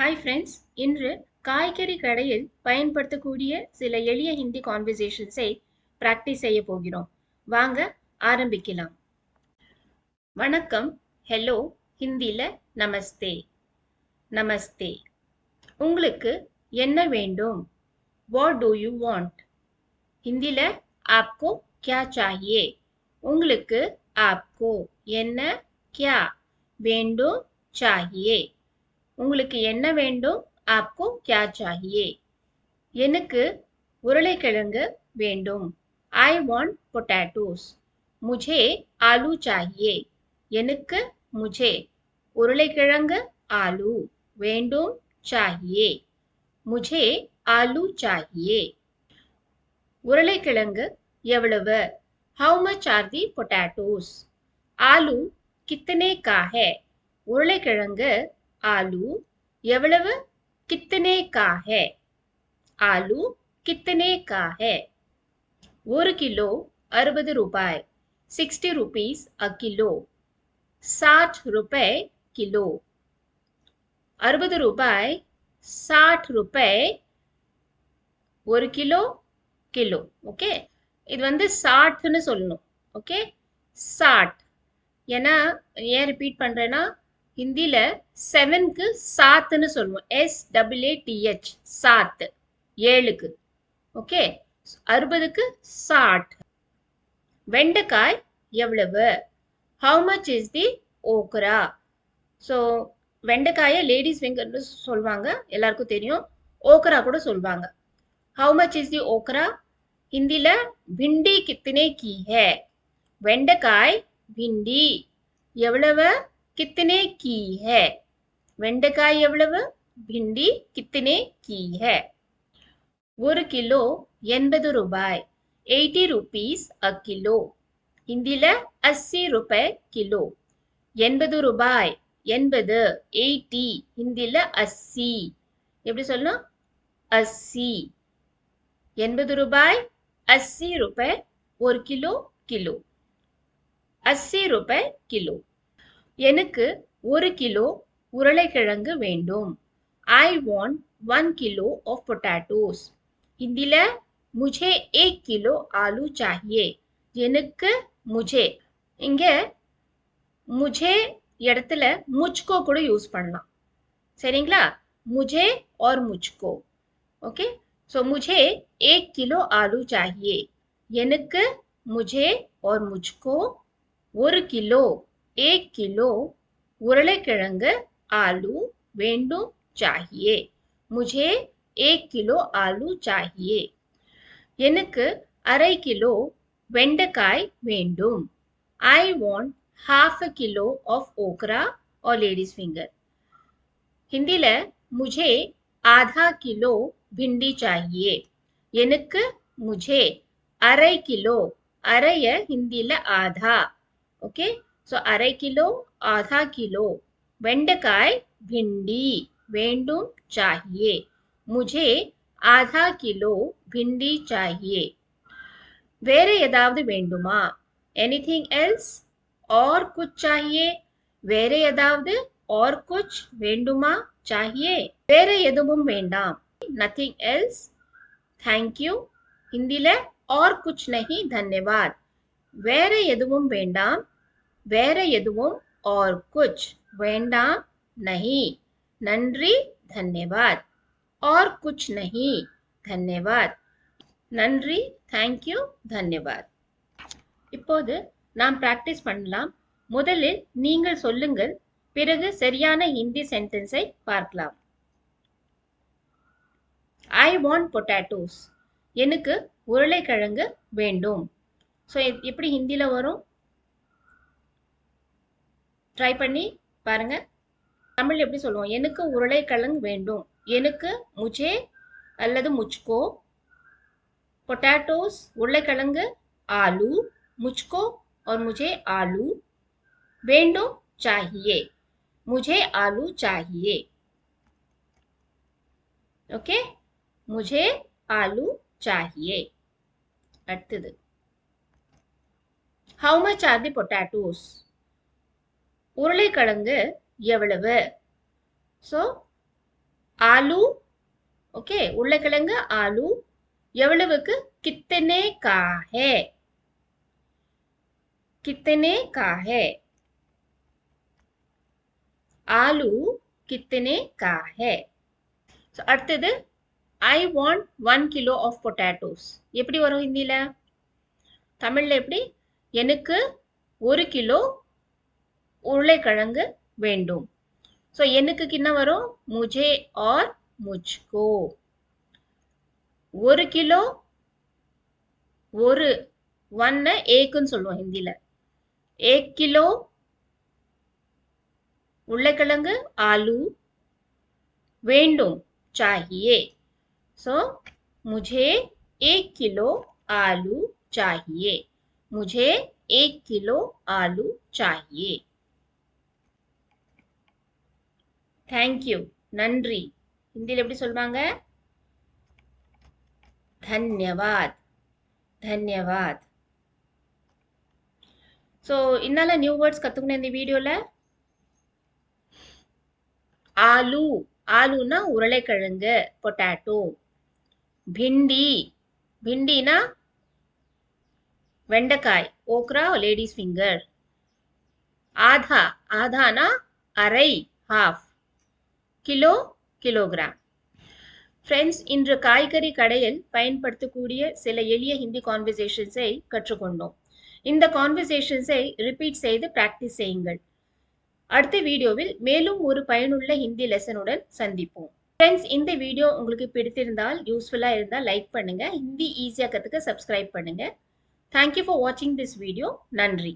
Hi friends, இன்று காய்கறி கடையில் பயன்படுத்தக்கூடிய சில எளிய ஹிந்தி கான்வர்சேஷன்ஸை பிராக்டிஸ் செய்ய போகிறோம். வாங்க ஆரம்பிக்கலாம். வணக்கம், ஹலோ, ஹிந்தில நமஸ்தே. நமஸ்தே. உங்களுக்கு என்ன வேண்டும்? What to you want? ஹிந்தில ஆப்கோ क्या चाहिए? உங்களுக்கு ஆப்கோ என்ன क्या வேண்டும் चाहिए. உங்களுக்கு என்ன வேண்டும்? आपको क्या चाहिए? எனக்கு உருளைக்கிழங்கு வேண்டும். I want potatoes. मुझे आलू चाहिए. எனக்கு मुझे உருளைக்கிழங்கு आलू வேண்டும் चाहिए. मुझे आलू चाहिए. உருளைக்கிழங்கு எவ்வளவு? How much are the potatoes? आलू कितने का है? உருளைக்கிழங்கு आलू எவ்வளவு? कितने का है? आलू कितने का है? ஒரு கிலோ 60 ரூபாய். 60 rupees a kilo. 60 रुपए किलो. 60 ரூபாய் 60 रुपए ஒரு கிலோ கிலோ. ஓகே, இது வந்து 60ன்னு சொல்லணும். ஓகே, 60. ஏன்னா ஏன் ரிப்பீட் பண்றேன்னா ஹிந்தில 7க்கு சாத்துன்னு சொல்லுவோம். SAATH சாத் 7க்கு. ஓகே, 60க்கு 60. வெண்டைக்காய் எவ்வளவு? How much is the okra? So வெண்டைக்காயை லேடிஸ் ஃபிங்கர்னு சொல்லுவாங்க, எல்லாருக்கும் தெரியும். ஓக்ரா கூட சொல்லுவாங்க. How much is the okra? ஹிந்தில भिंडी कितने की है? வெண்டைக்காய் भिंडी எவ்வளவு? कितने की है? வெண்டைக்காய் எவ்வளவு? भिंडी कितने की है? ஒரு கிலோ 80 ரூபாய். 80 rupees a kilo. ஹிந்தில 80 रुपए किलो. 80 ரூபாய் 80 80. ஹிந்தில 80. எப்படி சொல்லணும்? 80. 80 ரூபாய் 80 रुपए ஒரு கிலோ கிலோ. 80 रुपए கிலோ. எனக்கு ஒரு கிலோ உருளைக்கிழங்கு வேண்டும். I want 1 kilo of potatoes. ஹிந்தில मुझे 1 किलो आलू चाहिए. எனக்கு मुझे. இங்க मुझे இடத்துல मुझको கூட யூஸ் பண்ணலாம். சரிங்களா? मुझे और मुझको. ஓகே, so मुझे 1 किलो आलू चाहिए. எனக்கு मुझे और मुझको ஒரு கிலோ 1 किलो உருளைக்கிழங்கு आलू வேண்டும் चाहिए. मुझे 1 किलो आलू चाहिए. எனக்கு அரை கிலோ வெண்டைக்காய் வேண்டும். I want half a kilo of okra or lady's finger. ஹிந்தில मुझे आधा किलो भिंडी चाहिए. எனக்கு मुझे அரை கிலோ. அரைய ஹிந்தில ஆதா. ஓகே, ஸோ அரை கிலோ ஆதா கிலோ வெண்டைக்காய் भिंडी வேண்டும் चाहिए. मुझे आधा किलो भिंडी चाहिए. வேற ஏதாவது வேண்டுமா? Anything else? और कुछ चाहिए? வேற ஏதாவது और कुछ வேண்டுமா? चाहिए. வேற எதுவும் வேண்டாம். Nothing else. Thank you. ஹிந்தில और कुछ नहीं धन्यवाद. வேற எதுவும் வேண்டாம். வேற எதுவும் और कुछ வேண்டாம் नहीं. நன்றி धन्यवाद. और कुछ नहीं धन्यवाद. நன்றி, thank you, धन्यवाद. இப்போது நாம் பிராக்டிஸ் பண்ணலாம். முதலில் நீங்கள் சொல்லுங்கள், பிறகு சரியான ஹிந்தி சென்டென்ஸை பார்க்கலாம். I want potatoes. எனக்கு உருளைக்கிழங்கு வேண்டும். ஸோ எப்படி ஹிந்தில வரும்? ட்ரை பண்ணி பாருங்க. தமிழ் எப்படி சொல்லுவோம்? எனக்கு உருளைக்கிழங்கு வேண்டும். எனக்கு मुझे அல்லது मुझको. பொட்டாட்டோஸ் உருளைக்கிழங்கு. आलू मुझको और मुझे आलू. வேண்டும் चाहिए. मुझे आलू चाहिए. ओके, मुझे आलू चाहिए. அடுத்தது, how much are the potatoes? உருளைக்கிழங்கு எவ்வளவு? ஸோ ஆலு ஓகே உருளைக்கிழங்கு ஆலு எவ்வளவுக்கு கித்தனே கா ஹே कितने का है आलू कितने का है so, அடுத்தது I want 1 kilo of potatoes எப்படி வரும் ஹிந்தில தமிழ்ல எப்படி எனக்கு 1 கிலோ உருளைக்கிழங்கு வேண்டும் so எனக்கு என்ன வரும் मुझे और मुझको 1 கிலோ ஒரு 1 ஏக்குன்னு சொல்லுவோம் ஹிந்தில 1 किलो उर्लेकिழங்கு आलू வேண்டும் चाहिए so मुझे 1 किलो आलू चाहिए मुझे 1 किलो आलू चाहिए thank you நன்றி ஹிந்தில எப்படி சொல்வாங்க धन्यवाद धन्यवाद so इन्नाला new words கத்துக்கணும் இந்த வீடியோல ஆலு ஆலுனா உருளைக்கிழங்கு பொட்டாட்டோ भिंडी भिंडीனா வெண்டைக்காய் ஓக்ரா லேடிஸ் ஃபிங்கர் ஆதா ஆதானா அரை half கிலோ கிலோகிராம் ஃப்ரெண்ட்ஸ் இன்று காய்கறி கடையில் பயன்படுத்தக்கூடிய சில எளிய ஹிந்தி கான்வர்சேஷன்ஸை கற்றுக்கொண்டோம் இந்த கான்வர்சேஷன்ஸை ரிப்பீட் செய்து பிராக்டிஸ் செய்யுங்கள் அடுத்த வீடியோவில் மேலும் ஒரு பயனுள்ள ஹிந்தி லெசனுடன் சந்திப்போம் ஃப்ரெண்ட்ஸ் இந்த வீடியோ உங்களுக்கு பிடித்திருந்தால் யூஸ்ஃபுல்லா இருந்தால் லைக் பண்ணுங்க ஹிந்தி ஈஸியா கத்துக்க சப்ஸ்கிரைப் பண்ணுங்க Thank you for watching this video நன்றி